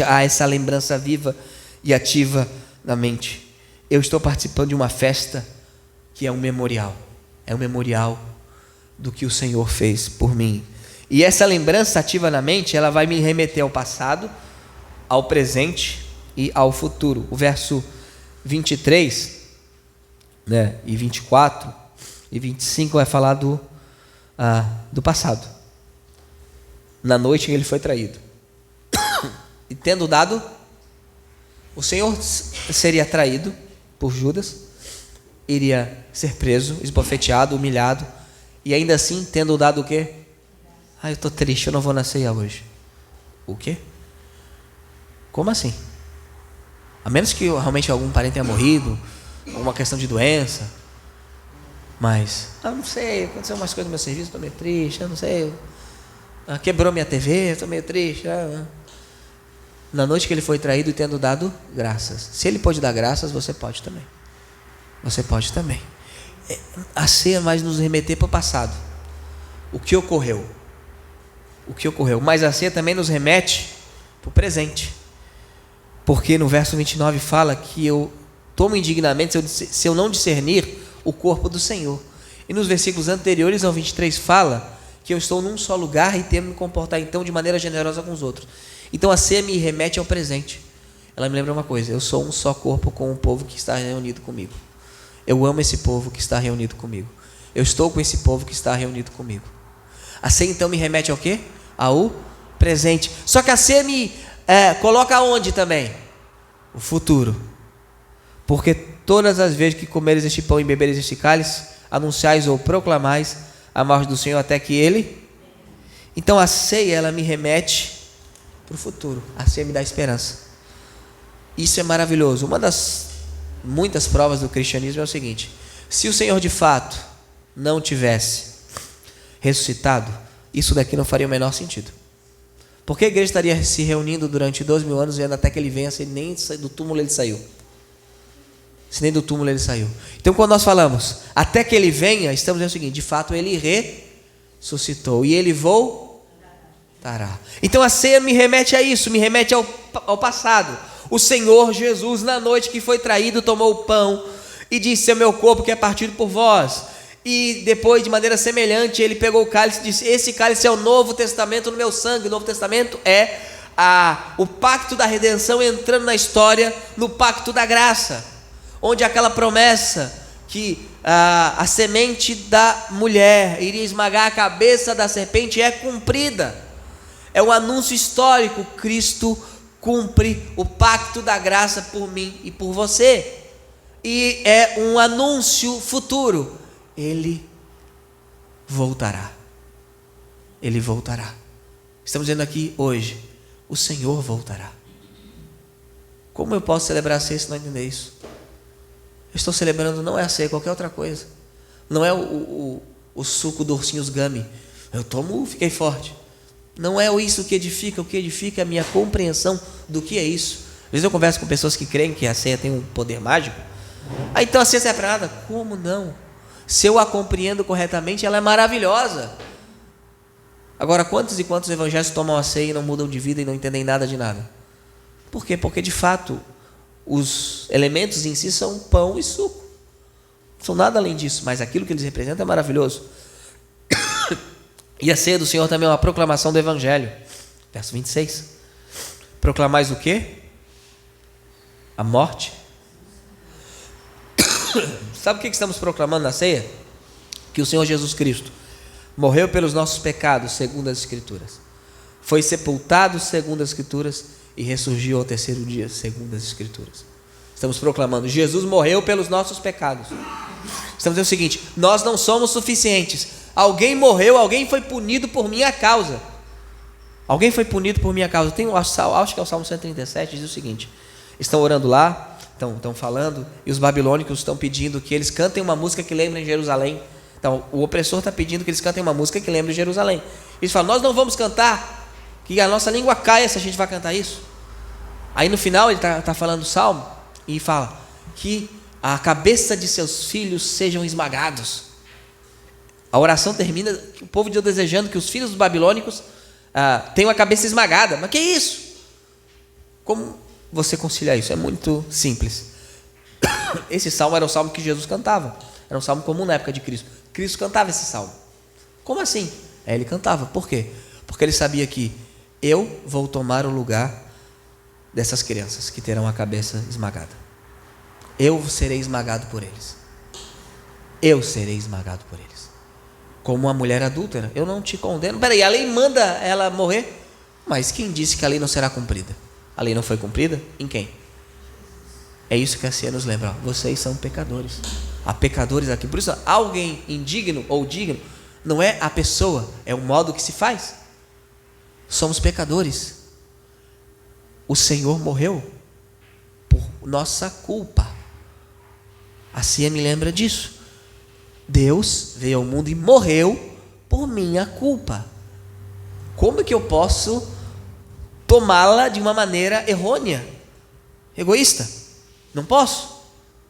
há essa lembrança viva e ativa na mente. Eu estou participando de uma festa que é um memorial. É um memorial do que o Senhor fez por mim. E essa lembrança ativa na mente, ela vai me remeter ao passado, ao presente e ao futuro. O verso 23, e 24 e 25 vai falar do passado. Na noite em que ele foi traído. E tendo dado, o Senhor seria traído por Judas, iria ser preso, esbofeteado, humilhado, e ainda assim, tendo dado o quê? Eu estou triste, eu não vou na ceia hoje. O quê? Como assim? A menos que realmente algum parente tenha morrido, alguma questão de doença. Mas, não sei, aconteceu umas coisas no meu serviço, estou meio triste, eu não sei. Quebrou minha TV, estou meio triste. Na noite que ele foi traído e tendo dado graças. Se ele pode dar graças, você pode também. Você pode também. A ceia vai nos remeter para o passado. O que ocorreu? O que ocorreu? Mas a ceia também nos remete para o presente. Porque no verso 29 fala que eu tomo indignamente se eu não discernir o corpo do Senhor. E nos versículos anteriores ao 23 fala que eu estou num só lugar e temo me comportar então de maneira generosa com os outros. Então a ceia me remete ao presente. Ela me lembra uma coisa: eu sou um só corpo com o povo que está reunido comigo. Eu amo esse povo que está reunido comigo. Eu estou com esse povo que está reunido comigo. A ceia então me remete ao quê? Ao presente. Só que a ceia me coloca onde também? O futuro. Porque todas as vezes que comeres este pão e beberes este cálice, anunciais ou proclamais a morte do Senhor até que Ele... Então a ceia, ela me remete para o futuro. A ceia me dá esperança. Isso é maravilhoso. Uma das muitas provas do cristianismo é o seguinte: se o Senhor de fato não tivesse ressuscitado, isso daqui não faria o menor sentido. Porque a igreja estaria se reunindo durante 2000 anos, vendo até que ele venha, se nem do túmulo ele saiu. Se nem do túmulo ele saiu. Então quando nós falamos até que ele venha, estamos dizendo o seguinte: de fato ele ressuscitou e ele voltará. Então a ceia me remete a isso, me remete ao passado. O Senhor Jesus, na noite que foi traído, tomou o pão e disse: é o meu corpo que é partido por vós. E depois, de maneira semelhante, ele pegou o cálice e disse: esse cálice é o novo testamento no meu sangue. O novo testamento é o pacto da redenção entrando na história, no pacto da graça, onde aquela promessa que a semente da mulher iria esmagar a cabeça da serpente é cumprida. É um anúncio histórico. Cristo cumpre o pacto da graça por mim e por você. E é um anúncio futuro. Ele voltará. Ele voltará. Estamos dizendo aqui hoje: o Senhor voltará. Como eu posso celebrar a ceia se não entender isso? Eu estou celebrando não é a ceia, qualquer outra coisa. Não é o suco do Ursinhos Gummy. Eu tomo, fiquei forte. Não é isso que edifica. O que edifica é a minha compreensão do que é isso. Às vezes eu converso com pessoas que creem que a ceia tem um poder mágico. Então a ceia serve para nada? Como não? Se eu a compreendo corretamente, ela é maravilhosa. Agora, quantos e quantos evangelhos tomam a ceia e não mudam de vida e não entendem nada de nada? Por quê? Porque de fato os elementos em si são pão e suco. Não são nada além disso, mas aquilo que eles representam é maravilhoso. E a ceia do Senhor também é uma proclamação do Evangelho. Verso 26. Proclamais o quê? A morte. Sabe o que estamos proclamando na ceia? Que o Senhor Jesus Cristo morreu pelos nossos pecados, segundo as Escrituras. Foi sepultado, segundo as Escrituras, e ressurgiu ao terceiro dia, segundo as Escrituras. Estamos proclamando: Jesus morreu pelos nossos pecados. Estamos dizendo o seguinte: nós não somos suficientes. Alguém morreu, alguém foi punido por minha causa. Alguém foi punido por minha causa. Acho que é o Salmo 137, diz o seguinte: estão orando lá, estão falando, e os babilônicos estão pedindo que eles cantem uma música que lembre Jerusalém. Então o opressor está pedindo que eles cantem uma música que lembre Jerusalém. Eles falam: nós não vamos cantar, que a nossa língua caia se a gente vai cantar isso. Aí no final ele está falando o Salmo e fala que a cabeça de seus filhos sejam esmagados. A oração termina, o povo de Deus desejando que os filhos dos babilônicos tenham a cabeça esmagada. Mas que isso? Como você conciliar isso? É muito simples. Esse salmo era o salmo que Jesus cantava. Era um salmo comum na época de Cristo. Cristo cantava esse salmo. Como assim? Ele cantava. Por quê? Porque ele sabia que eu vou tomar o lugar dessas crianças que terão a cabeça esmagada. Eu serei esmagado por eles. Eu serei esmagado por eles. Como uma mulher adúltera. Eu não te condeno. Peraí, a lei manda ela morrer? Mas quem disse que a lei não será cumprida? A lei não foi cumprida? Em quem? É isso que a ceia nos lembra. Vocês são pecadores. Há pecadores aqui. Por isso, alguém indigno ou digno não é a pessoa, é o modo que se faz. Somos pecadores. O Senhor morreu por nossa culpa. A ceia me lembra disso. Deus veio ao mundo e morreu por minha culpa. Como que eu posso tomá-la de uma maneira errônea, egoísta? Não posso.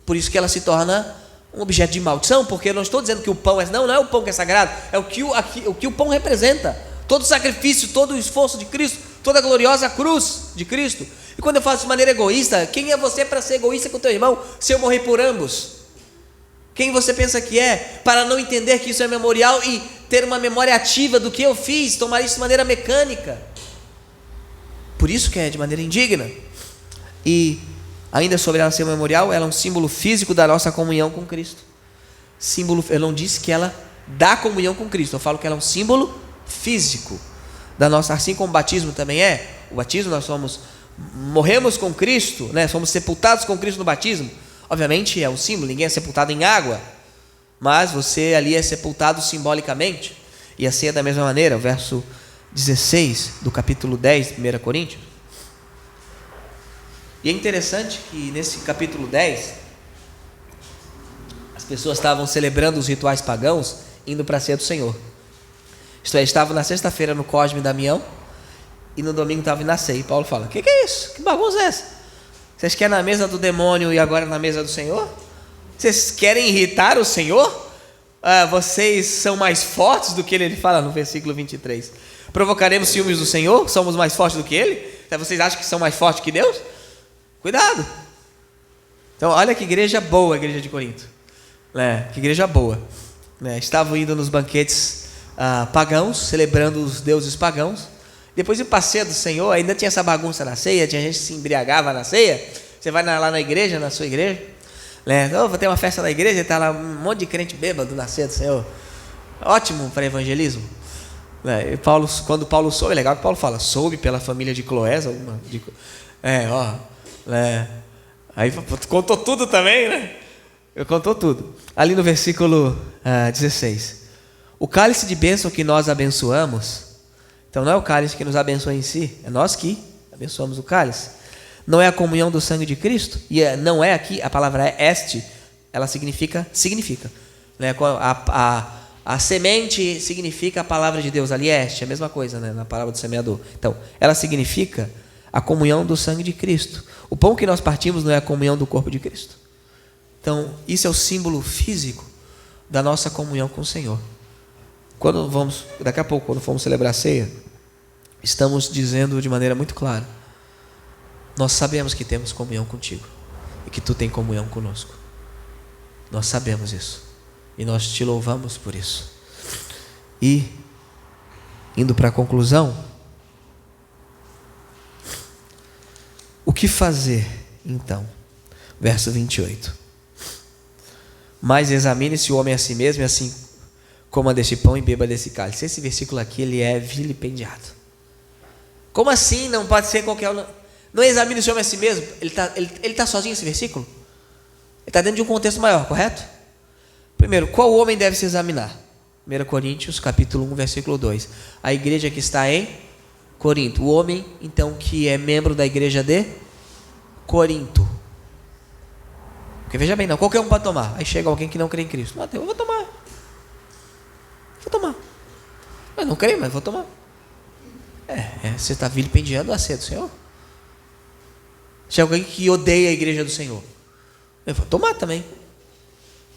Por isso que ela se torna um objeto de maldição, porque eu não estou dizendo que o pão não é o pão que é sagrado, é o que o pão representa. Todo o sacrifício, todo o esforço de Cristo, toda a gloriosa cruz de Cristo. E quando eu faço de maneira egoísta, quem é você para ser egoísta com o teu irmão, se eu morrer por ambos? Quem você pensa que é para não entender que isso é memorial e ter uma memória ativa do que eu fiz, tomar isso de maneira mecânica? Por isso que é de maneira indigna. E ainda sobre ela ser memorial, ela é um símbolo físico da nossa comunhão com Cristo. Símbolo, eu não disse que ela dá comunhão com Cristo, eu falo que ela é um símbolo físico da nossa, assim como o batismo também é. O batismo nós morremos com Cristo, né? Somos sepultados com Cristo no batismo. Obviamente é um símbolo, ninguém é sepultado em água, mas você ali é sepultado simbolicamente. E a ceia da mesma maneira, o verso 16 do capítulo 10 de 1 Coríntios. E é interessante que nesse capítulo 10, as pessoas estavam celebrando os rituais pagãos, indo para a ceia do Senhor. Isto é, estavam na sexta-feira no Cosme e Damião, e no domingo estavam na ceia. E Paulo fala: que é isso? Que bagunça é essa? Vocês querem na mesa do demônio e agora na mesa do Senhor? Vocês querem irritar o Senhor? Vocês são mais fortes do que ele fala no versículo 23. Provocaremos ciúmes do Senhor? Somos mais fortes do que ele? Vocês acham que são mais fortes que Deus? Cuidado. Então olha que igreja boa a igreja de Corinto, que igreja boa, estavam indo nos banquetes pagãos, celebrando os deuses pagãos. Depois de passeio do Senhor, ainda tinha essa bagunça na ceia, tinha gente que se embriagava na ceia. Você vai lá na igreja, na sua igreja, vou ter uma festa na igreja, e está lá um monte de crente bêbado na ceia do Senhor. Ótimo para evangelismo. E Paulo, quando Paulo soube, é legal que Paulo fala, soube pela família de Cloés, aí contou tudo também, né? Contou tudo. Ali no versículo 16, o cálice de bênção que nós abençoamos, então não é o cálice que nos abençoa em si, é nós que abençoamos o cálice. Não é a comunhão do sangue de Cristo? E não é aqui, a palavra é este, ela significa, né? A semente significa a palavra de Deus, ali é este, é a mesma coisa, né? Na palavra do semeador. Então, ela significa a comunhão do sangue de Cristo. O pão que nós partimos não é a comunhão do corpo de Cristo. Então, isso é o símbolo físico da nossa comunhão com o Senhor. Daqui a pouco, quando formos celebrar a ceia, estamos dizendo de maneira muito clara: nós sabemos que temos comunhão contigo e que tu tem comunhão conosco. Nós sabemos isso e nós te louvamos por isso. E, indo para a conclusão, o que fazer então? Verso 28. Mas examine-se o homem a si mesmo, e assim coma deste pão e beba desse cálice. Esse versículo aqui, ele é vilipendiado. Como assim? Não pode ser qualquer um. Não examine o homem a si mesmo. Ele tá sozinho esse versículo? Ele está dentro de um contexto maior, correto? Primeiro, qual homem deve se examinar? 1 Coríntios, capítulo 1, versículo 2. A igreja que está em Corinto. O homem, então, que é membro da igreja de Corinto. Porque veja bem, não, qualquer um pode tomar. Aí chega alguém que não crê em Cristo. Não, eu vou tomar. Mas não creio, mas vou tomar. Você está vilipendiando a ceia do Senhor. Se alguém que odeia a igreja do Senhor, eu vou tomar também.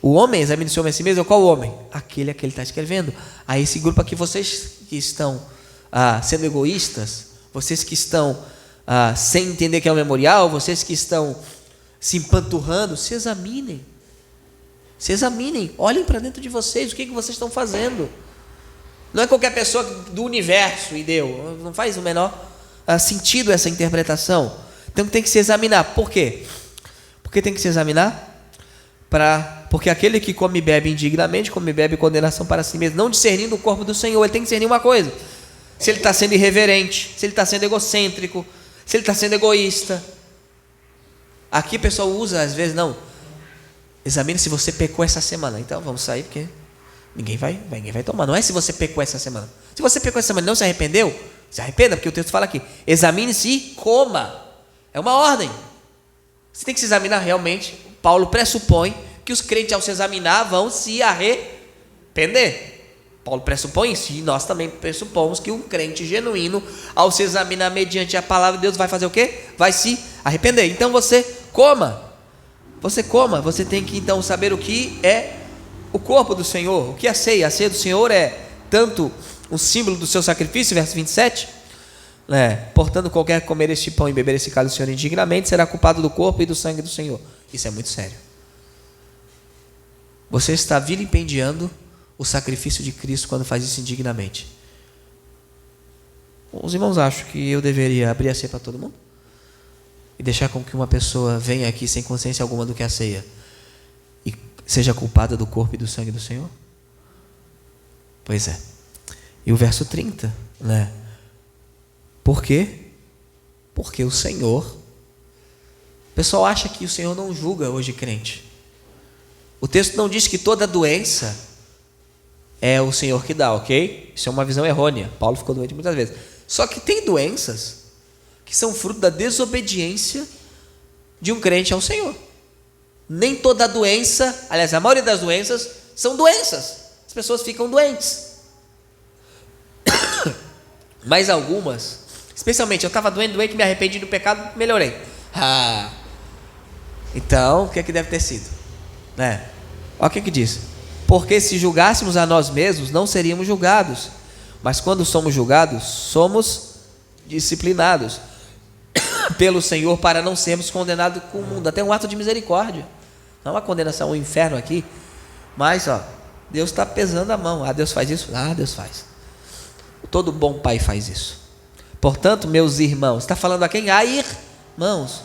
O homem, examine o homem a si mesmo. Qual homem? Aquele a que ele está escrevendo. A esse grupo aqui, vocês que estão sendo egoístas, vocês que estão sem entender que é um memorial, vocês que estão se empanturrando, se examinem. Se examinem, olhem para dentro de vocês, o que vocês estão fazendo. Não é qualquer pessoa do universo e deu, não faz o menor sentido essa interpretação. Então tem que se examinar. Por quê? Porque tem que se examinar porque aquele que come e bebe indignamente, come e bebe condenação para si mesmo, não discernindo o corpo do Senhor. Ele tem que discernir uma coisa: se ele está sendo irreverente, se ele está sendo egocêntrico, se ele está sendo egoísta. Aqui o pessoal usa às vezes, não, examine se você pecou essa semana. Então vamos sair porque ninguém vai tomar. Não é se você pecou essa semana. Se você pecou essa semana e não se arrependeu, se arrependa, porque o texto fala aqui: examine-se e coma. É uma ordem. Você tem que se examinar realmente. Paulo pressupõe que os crentes, ao se examinar, vão se arrepender. Paulo pressupõe isso, e nós também pressupomos que um crente genuíno, ao se examinar mediante a palavra de Deus, vai fazer o quê? Vai se arrepender. Então você coma. Você tem que então saber o que é o corpo do Senhor, o que é a ceia. A ceia do Senhor é tanto um símbolo do seu sacrifício, verso 27, portanto, qualquer que comer este pão e beber este cálice do Senhor indignamente será culpado do corpo e do sangue do Senhor. Isso é muito sério. Você está vilipendiando o sacrifício de Cristo quando faz isso indignamente. Os irmãos acham que eu deveria abrir a ceia para todo mundo? E deixar com que uma pessoa venha aqui sem consciência alguma do que é a ceia e seja culpada do corpo e do sangue do Senhor? Pois é. E o verso 30, Por quê? Porque o Senhor... O pessoal acha que o Senhor não julga hoje crente. O texto não diz que toda doença é o Senhor que dá, ok? Isso é uma visão errônea. Paulo ficou doente muitas vezes. Só que tem doenças que são fruto da desobediência de um crente ao Senhor. Nem toda doença, aliás, a maioria das doenças são doenças. As pessoas ficam doentes. Mas algumas, especialmente, eu estava doente, me arrependi do pecado, melhorei. Então, o que é que deve ter sido? Olha o que diz: porque se julgássemos a nós mesmos, não seríamos julgados, mas quando somos julgados, somos disciplinados pelo Senhor para não sermos condenados com o mundo. Até um ato de misericórdia, não uma condenação ao inferno aqui, mas Deus está pesando a mão. Deus faz isso? Deus faz. Todo bom pai faz isso. Portanto, meus irmãos, está falando a quem? Irmãos,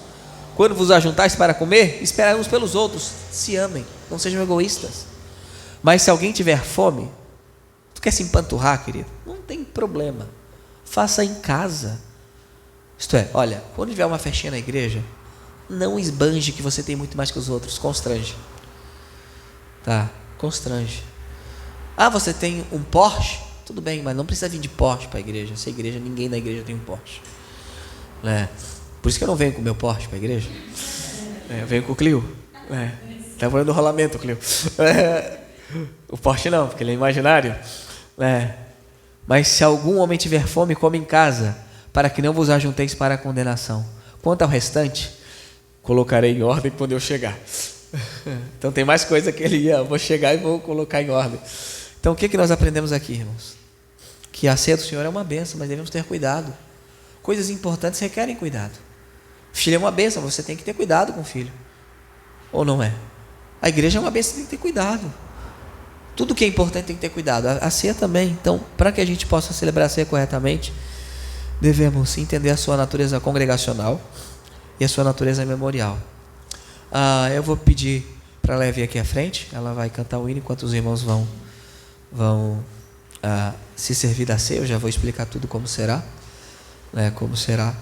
quando vos ajuntais para comer, esperai uns pelos outros, se amem, não sejam egoístas. Mas se alguém tiver fome, tu quer se empanturrar, querido? Não tem problema, faça em casa. Isto é, olha, quando tiver uma festinha na igreja, não esbanje que você tem muito mais que os outros, constrange. Constrange. Você tem um Porsche? Tudo bem, mas não precisa vir de Porsche para a igreja. Essa igreja, ninguém na igreja tem um Porsche. Por isso que eu não venho com o meu Porsche para a igreja. Eu venho com o Clio. Está falando do rolamento, Clio. O Porsche não, porque ele é imaginário. Mas se algum homem tiver fome, come em casa, para que não vos ajunteis para a condenação. Quanto ao restante, colocarei em ordem quando eu chegar. Então tem mais coisa que eu vou chegar e vou colocar em ordem. Então o que nós aprendemos aqui, irmãos? Que a ceia do Senhor é uma bênção, mas devemos ter cuidado. Coisas importantes requerem cuidado. O filho é uma bênção, você tem que ter cuidado com o filho. Ou não é? A igreja é uma bênção, tem que ter cuidado. Tudo que é importante tem que ter cuidado. A ceia também. Então, para que a gente possa celebrar a ceia corretamente, devemos entender a sua natureza congregacional e a sua natureza memorial. Eu vou pedir para ela vir aqui à frente. Ela vai cantar o hino enquanto os irmãos vão se servir da ceia. Eu já vou explicar tudo como será. Como será